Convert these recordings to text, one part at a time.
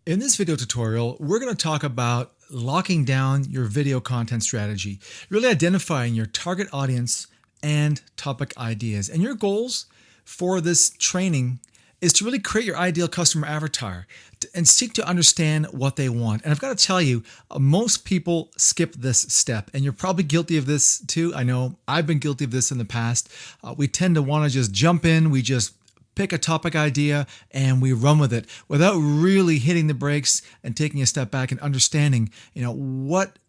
In this video tutorial, we're going to talk about locking down your video content strategy, really identifying your target audience and topic ideas. And your goals for this training is to really create your ideal customer avatar and seek to understand what they want. And I've got to tell you, most people skip this step, and you're probably guilty of this too. I know I've been guilty of this in the past. We tend to want to just jump in. We just pick a topic idea and we run with it without really hitting the brakes and taking a step back and understanding, what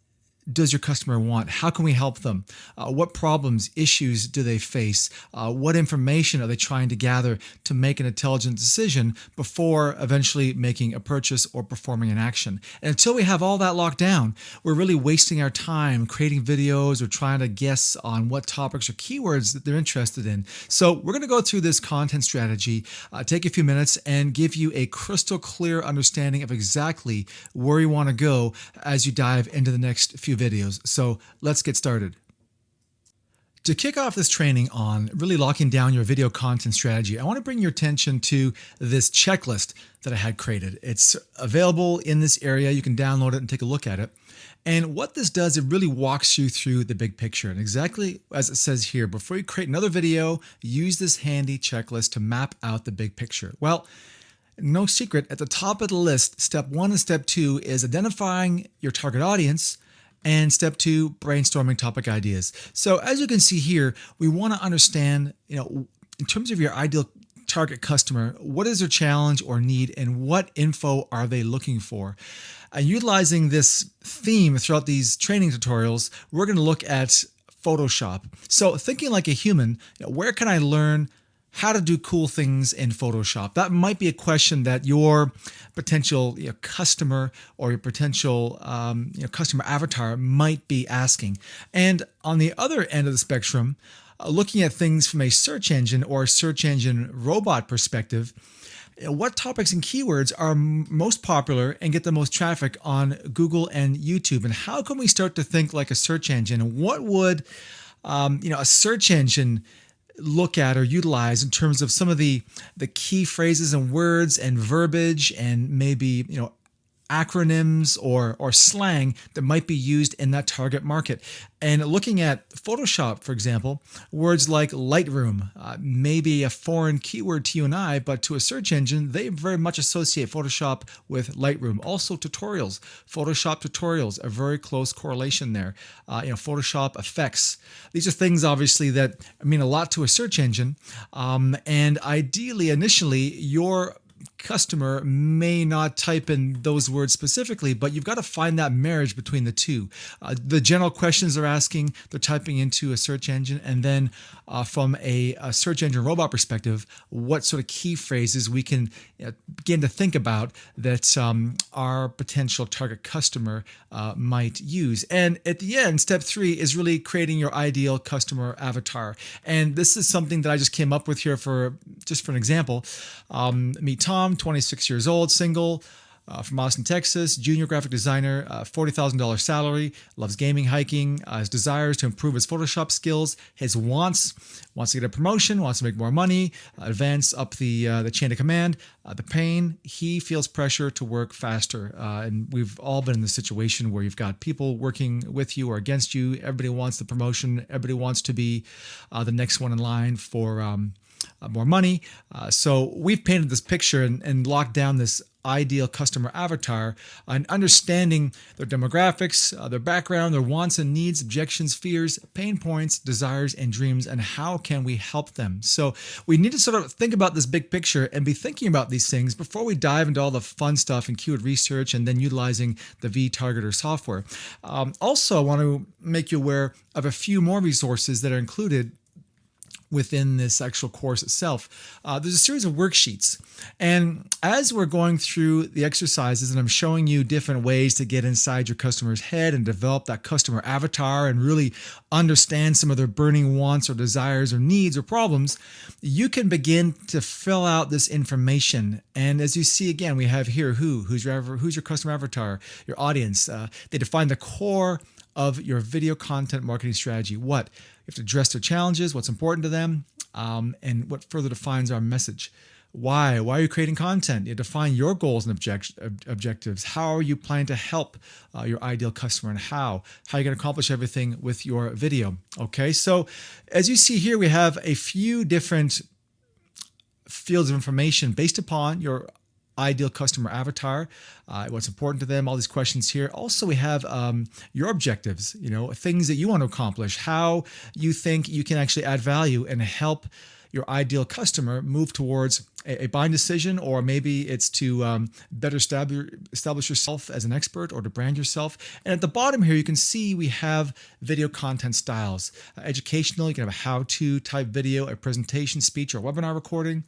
does your customer want? How can we help them? What problems, issues do they face? What information are they trying to gather to make an intelligent decision before eventually making a purchase or performing an action? And until we have all that locked down, we're really wasting our time creating videos or trying to guess on what topics or keywords that they're interested in. So we're going to go through this content strategy, take a few minutes and give you a crystal clear understanding of exactly where you want to go as you dive into the next few videos. So let's get started. To kick off this training on really locking down your video content strategy, I want to bring your attention to this checklist that I had created. It's available in this area. You can download it and take a look at it. And what this does, it really walks you through the big picture. And exactly as it says here, before you create another video, use this handy checklist to map out the big picture. Well, no secret, at the top of the list, step 1 and step 2 is identifying your target audience, and step 2, brainstorming topic ideas. So as you can see here, we want to understand, in terms of your ideal target customer, what is their challenge or need and what info are they looking for? And utilizing this theme throughout these training tutorials, we're going to look at Photoshop. So thinking like a human, where can I learn how to do cool things in Photoshop? That might be a question that your potential customer or your potential customer avatar might be asking. And on the other end of the spectrum, looking at things from a search engine or search engine robot perspective, what topics and keywords are most popular and get the most traffic on Google and YouTube? And how can we start to think like a search engine? What would a search engine look at or utilize in terms of some of the key phrases and words and verbiage and maybe acronyms or slang that might be used in that target market? And looking at Photoshop, for example, words like Lightroom, maybe a foreign keyword to you and I, but to a search engine, they very much associate Photoshop with Lightroom. Also tutorials, Photoshop tutorials, a very close correlation there. Photoshop effects. These are things obviously that mean a lot to a search engine. And ideally, initially, your customer may not type in those words specifically, but you've got to find that marriage between the two. The general questions they're asking, they're typing into a search engine, and then from a search engine robot perspective, what sort of key phrases we can begin to think about that our potential target customer might use. And at the end, step 3 is really creating your ideal customer avatar. And this is something that I just came up with here for an example. Meet Tom, 26 years old, single, from Austin, Texas, junior graphic designer, $40,000 salary, loves gaming, hiking, his desires to improve his Photoshop skills, his wants to get a promotion, wants to make more money, advance up the chain of command, the pain, he feels pressure to work faster. And we've all been in the situation where you've got people working with you or against you. Everybody wants the promotion. Everybody wants to be the next one in line for more money. So we've painted this picture and locked down this ideal customer avatar and understanding their demographics, their background, their wants and needs, objections, fears, pain points, desires, and dreams, and how can we help them? So we need to sort of think about this big picture and be thinking about these things before we dive into all the fun stuff and keyword research and then utilizing the vTargeter software. Also, I want to make you aware of a few more resources that are included within this actual course itself. There's a series of worksheets. And as we're going through the exercises and I'm showing you different ways to get inside your customer's head and develop that customer avatar and really understand some of their burning wants or desires or needs or problems, you can begin to fill out this information. And as you see, again, we have here who's your customer avatar, your audience. They define the core of your video content marketing strategy. What? You have to address their challenges, what's important to them, and what further defines our message. Why? Why are you creating content? You define your goals and objectives. How are you planning to help your ideal customer, and how? How are you going to accomplish everything with your video? Okay, so as you see here, we have a few different fields of information based upon your ideal customer avatar, what's important to them, all these questions here. Also, we have your objectives, things that you want to accomplish, how you think you can actually add value and help your ideal customer move towards a buying decision, or maybe it's to better establish yourself as an expert or to brand yourself. And at the bottom here, you can see we have video content styles. Educational, you can have a how-to type video, a presentation, speech, or webinar recording,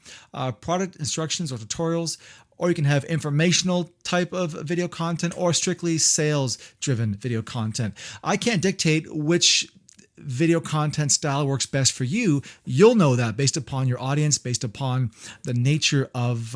product instructions or tutorials, or you can have informational type of video content, or strictly sales-driven video content. I can't dictate which video content style works best for you. You'll know that based upon your audience, based upon the nature of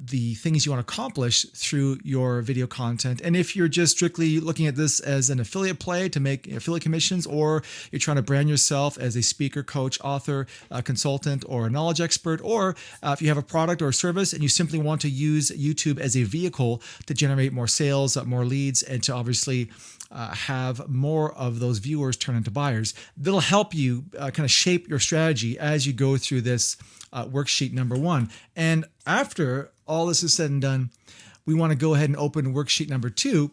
the things you want to accomplish through your video content. And if you're just strictly looking at this as an affiliate play to make affiliate commissions, or you're trying to brand yourself as a speaker, coach, author, consultant, or a knowledge expert, or if you have a product or a service and you simply want to use YouTube as a vehicle to generate more sales, more leads, and to obviously have more of those viewers turn into buyers, that'll help you kind of shape your strategy as you go through this worksheet number 1. And after all this is said and done, we want to go ahead and open worksheet number 2.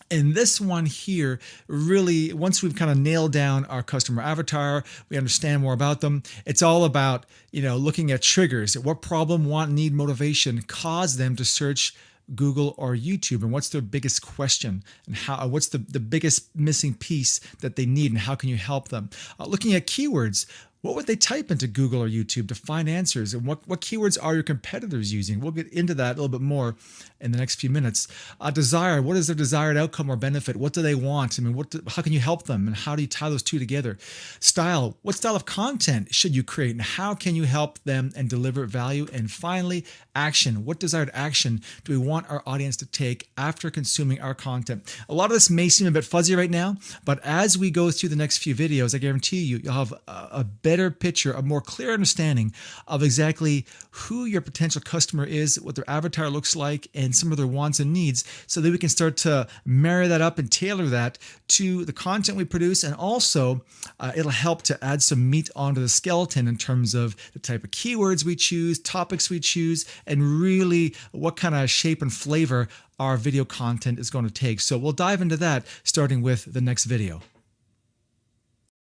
And this one here, really, once we've kind of nailed down our customer avatar, we understand more about them. It's all about, looking at triggers. What problem, want, need, motivation cause them to search Google or YouTube, and what's their biggest question, and what's the biggest missing piece that they need, and how can you help them? Looking at keywords. What would they type into Google or YouTube to find answers? And what keywords are your competitors using? We'll get into that a little bit more in the next few minutes. Desire. What is their desired outcome or benefit? What do they want? How can you help them? And how do you tie those two together? Style. What style of content should you create? And how can you help them and deliver value? And finally, action. What desired action do we want our audience to take after consuming our content? A lot of this may seem a bit fuzzy right now, but as we go through the next few videos, I guarantee you'll have a better picture, a more clear understanding of exactly who your potential customer is, what their avatar looks like, and some of their wants and needs, so that we can start to marry that up and tailor that to the content we produce. And also, it'll help to add some meat onto the skeleton in terms of the type of keywords we choose, topics we choose, and really what kind of shape and flavor our video content is going to take. So we'll dive into that starting with the next video.